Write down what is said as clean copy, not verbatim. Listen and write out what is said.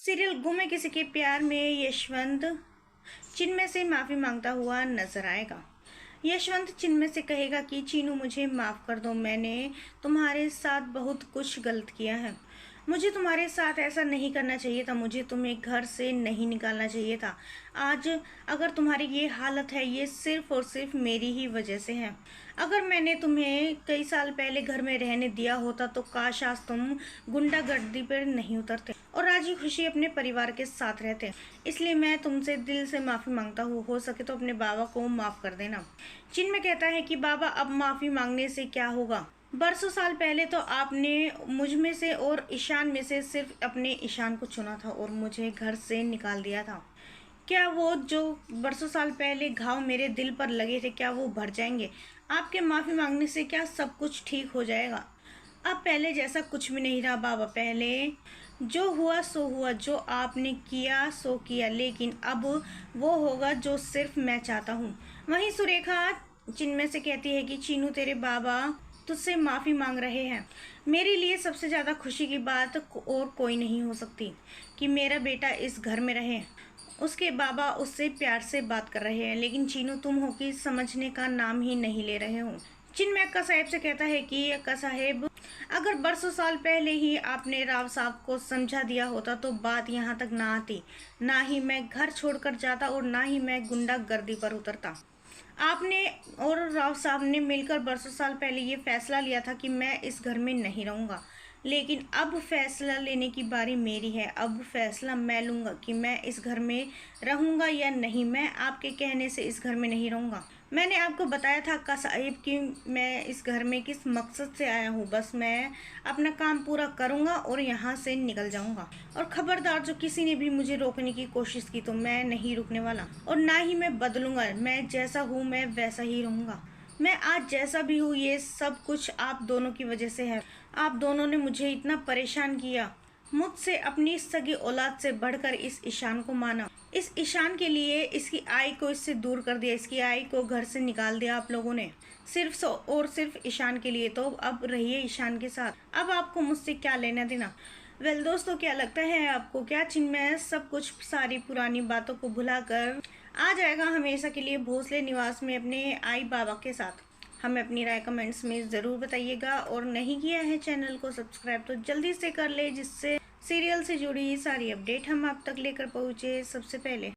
Serial गुम है किसी के प्यार में यशवंत चिन्मय से माफ़ी मांगता हुआ नजर आएगा। यशवंत चिन्मय से कहेगा कि चीनू मुझे माफ़ कर दो, मैंने तुम्हारे साथ बहुत कुछ गलत किया है। मुझे तुम्हारे साथ ऐसा नहीं करना चाहिए था, मुझे तुम्हें घर से नहीं निकालना चाहिए था। आज अगर तुम्हारी ये हालत है, ये सिर्फ और सिर्फ मेरी ही वजह से है। अगर मैंने तुम्हें कई साल पहले घर में रहने दिया होता तो काश आज तुम गुंडागर्दी पर नहीं उतरते और राजी खुशी अपने परिवार के साथ रहते। इसलिए मैं तुमसे दिल से माफ़ी मांगता हूँ, हो सके तो अपने बाबा को माफ़ कर देना। चिन्मय कहता है कि बाबा, अब माफ़ी मांगने से क्या होगा? बरसों साल पहले तो आपने मुझ में से और ईशान में से सिर्फ अपने ईशान को चुना था और मुझे घर से निकाल दिया था। क्या वो जो बरसों साल पहले घाव मेरे दिल पर लगे थे, क्या वो भर जाएंगे? आपके माफ़ी मांगने से क्या सब कुछ ठीक हो जाएगा? अब पहले जैसा कुछ भी नहीं रहा बाबा। पहले जो हुआ सो हुआ, जो आपने किया सो किया, लेकिन अब वो होगा जो सिर्फ मैं चाहता हूँ। वहीं सुरेखा चिन्मय से कहती है कि चीनू, तेरे बाबा तुझसे माफ़ी मांग रहे हैं। मेरे लिए सबसे ज़्यादा खुशी की बात और कोई नहीं हो सकती कि मेरा बेटा इस घर में रहे। उसके बाबा उससे प्यार से बात कर रहे हैं, लेकिन चीनू, तुम हो कि समझने का नाम ही नहीं ले रहे हो। चिन्मय अक्का साहेब से कहता है कि अक्का साहेब, अगर बरसों साल पहले ही आपने राव साहब को समझा दिया होता तो बात यहाँ तक ना आती। ना ही मैं घर छोड़कर जाता और ना ही मैं गुंडागर्दी पर उतरता। आपने और राव साहब ने मिलकर बरसों साल पहले ये फैसला लिया था कि मैं इस घर में नहीं रहूँगा, लेकिन अब फैसला लेने की बारी मेरी है। अब फैसला मैं लूँगा कि मैं इस घर में रहूँगा या नहीं। मैं आपके कहने से इस घर में नहीं रहूँगा। मैंने आपको बताया था अक्का साहिब कि मैं इस घर में किस मकसद से आया हूँ। बस मैं अपना काम पूरा करूँगा और यहाँ से निकल जाऊँगा। और खबरदार, जो किसी ने भी मुझे रोकने की कोशिश की तो मैं नहीं रुकने वाला और ना ही मैं बदलूँगा। मैं जैसा हूँ मैं वैसा ही रहूँगा। मैं आज जैसा भी हूँ, ये सब कुछ आप दोनों की वजह से है। आप दोनों ने मुझे इतना परेशान किया, मुझसे अपनी सगी औलाद से बढ़कर इस ईशान को माना। इस ईशान के लिए इसकी आय को इससे दूर कर दिया, इसकी आय को घर से निकाल दिया आप लोगों ने, सिर्फ और सिर्फ ईशान के लिए। तो अब रहिए ईशान के साथ, अब आपको मुझसे क्या लेना देना। वेल दोस्तों, क्या लगता है आपको? क्या चिन्मय सब कुछ सारी पुरानी बातों को भुलाकर आ जाएगा हमेशा के लिए भोसले निवास में अपने आई बाबा के साथ? हमें अपनी राय कमेंट्स में ज़रूर बताइएगा और नहीं किया है चैनल को सब्सक्राइब तो जल्दी से कर ले, जिससे सीरियल से जुड़ी सारी अपडेट हम आप तक लेकर पहुँचे सबसे पहले।